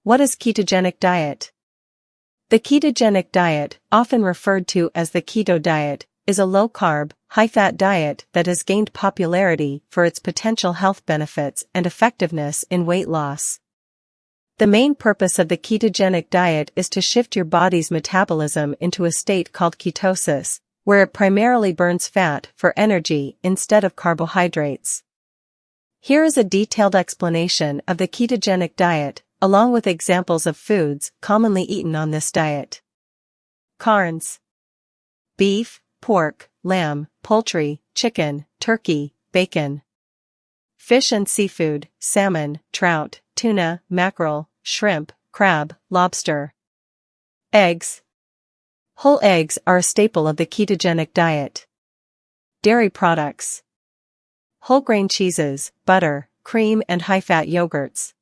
What is ketogenic diet? The ketogenic diet, often referred to as the keto diet, is a low-carb, high-fat diet that has gained popularity for its potential health benefits and effectiveness in weight loss. The main purpose of the ketogenic diet is to shift your body's metabolism into a state called ketosis, where it primarily burns fat for energy instead of carbohydrates. Here is a detailed explanation of the ketogenic diet, along with examples of foods commonly eaten on this diet. Carns: beef, pork, lamb, poultry, chicken, turkey, bacon. Fish and seafood: salmon, trout, tuna, mackerel, shrimp, crab, lobster. Eggs. Whole eggs are a staple of the ketogenic diet. Dairy products: whole grain cheeses, butter, cream and high-fat yogurts.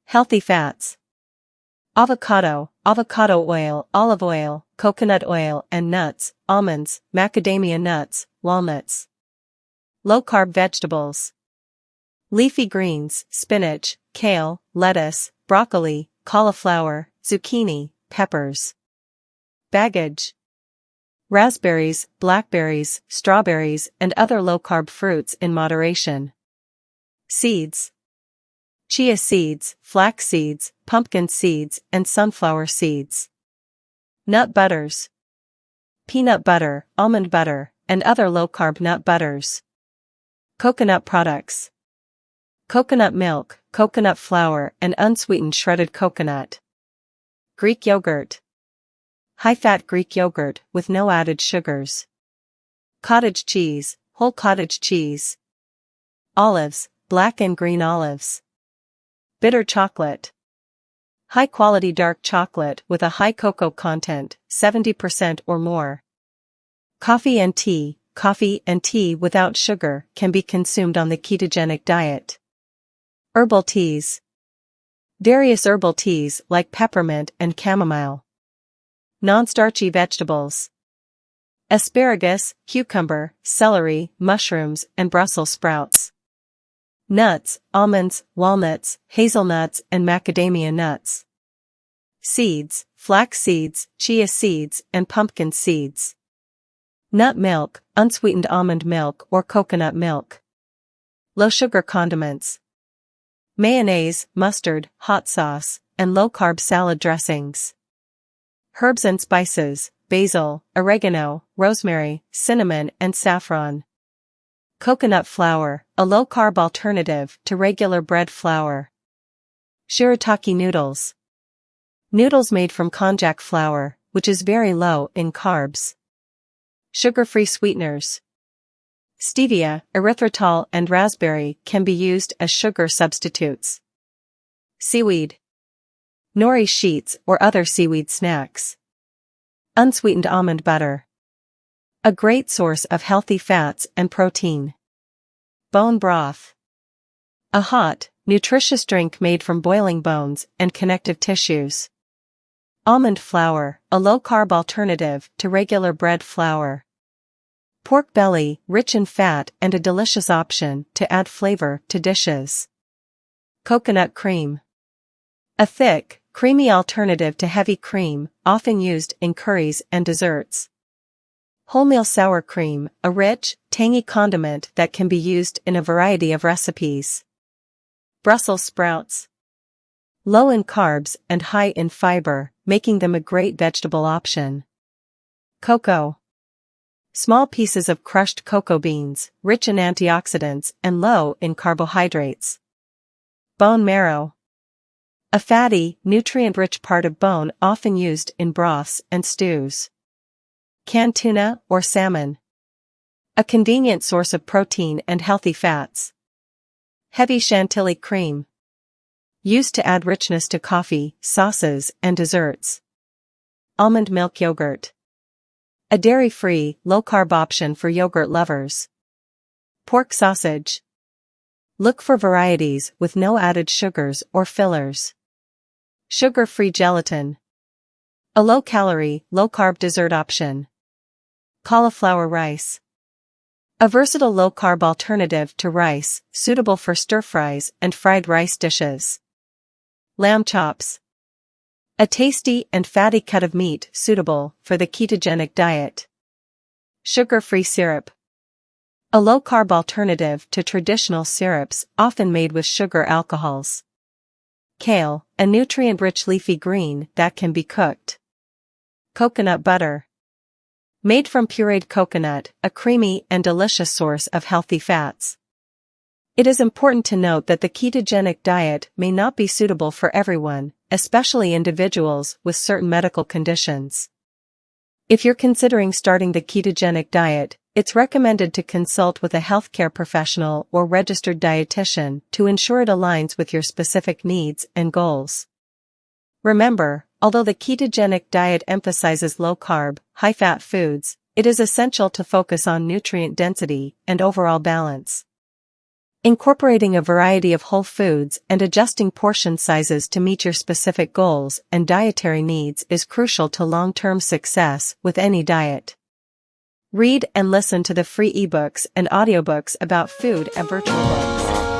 Healthy fats: avocado, avocado oil, olive oil, coconut oil and nuts, almonds, macadamia nuts, walnuts. Low-carb vegetables: leafy greens, spinach, kale, lettuce, broccoli, cauliflower, zucchini, peppers. Baggage: raspberries, blackberries, strawberries and other low-carb fruits in moderation. Seeds: chia seeds, flax seeds, pumpkin seeds and sunflower seeds. Nut butters: peanut butter, almond butter, and other low-carb nut butters. Coconut products: coconut milk, coconut flour and unsweetened shredded coconut. Greek yogurt: high-fat Greek yogurt with no added sugars. Cottage cheese, whole cottage cheese. Olives, black and green olives. Bitter chocolate: high-quality dark chocolate with a high cocoa content, 70% or more. Coffee and tea: coffee and tea without sugar can be consumed on the ketogenic diet. Herbal teas: various herbal teas like peppermint and chamomile. Non-starchy vegetables: asparagus, cucumber, celery, mushrooms and Brussels sprouts. Nuts: almonds, walnuts, hazelnuts and macadamia nuts. Seeds: flax seeds, chia seeds and pumpkin seeds. Nut milk: unsweetened almond milk or coconut milk. Low-sugar condiments: mayonnaise, mustard, hot sauce, and low-carb salad dressings. Herbs and spices: basil, oregano, rosemary, cinnamon and saffron. Coconut flour, a low-carb alternative to regular bread flour. Shirataki noodles: noodles made from konjac flour, which is very low in carbs. Sugar-free sweeteners: stevia, erythritol and raspberry can be used as sugar substitutes. Seaweed: nori sheets or other seaweed snacks. Unsweetened almond butter: a great source of healthy fats and protein. Bone broth: a hot, nutritious drink made from boiling bones and connective tissues. Almond flour, a low-carb alternative to regular bread flour. Pork belly, rich in fat and a delicious option to add flavor to dishes. Coconut cream: a thick, creamy alternative to heavy cream, often used in curries and desserts. Wholemeal sour cream, a rich, tangy condiment that can be used in a variety of recipes. Brussels sprouts: low in carbs and high in fiber, making them a great vegetable option. Cocoa: small pieces of crushed cocoa beans, rich in antioxidants and low in carbohydrates. Bone marrow: a fatty, nutrient-rich part of bone often used in broths and stews. Canned tuna or salmon: a convenient source of protein and healthy fats. Heavy chantilly cream: used to add richness to coffee, sauces, and desserts. Almond milk yogurt: a dairy-free, low-carb option for yogurt lovers. Pork sausage: look for varieties with no added sugars or fillers. Sugar-free gelatin: a low-calorie, low-carb dessert option. Cauliflower rice: a versatile low-carb alternative to rice, suitable for stir-fries and fried rice dishes. Lamb chops. A tasty and fatty cut of meat suitable for the ketogenic diet. Sugar-free syrup. A low-carb alternative to traditional syrups often made with sugar alcohols. Kale, a nutrient-rich leafy green that can be cooked. Coconut butter. Made from pureed coconut, a creamy and delicious source of healthy fats. It is important to note that the ketogenic diet may not be suitable for everyone, especially individuals with certain medical conditions. If you're considering starting the ketogenic diet, it's recommended to consult with a healthcare professional or registered dietitian to ensure it aligns with your specific needs and goals. Remember, although the ketogenic diet emphasizes low-carb, high-fat foods, it is essential to focus on nutrient density and overall balance. Incorporating a variety of whole foods and adjusting portion sizes to meet your specific goals and dietary needs is crucial to long-term success with any diet. Read and listen to the free ebooks and audiobooks about food at Virtual Books.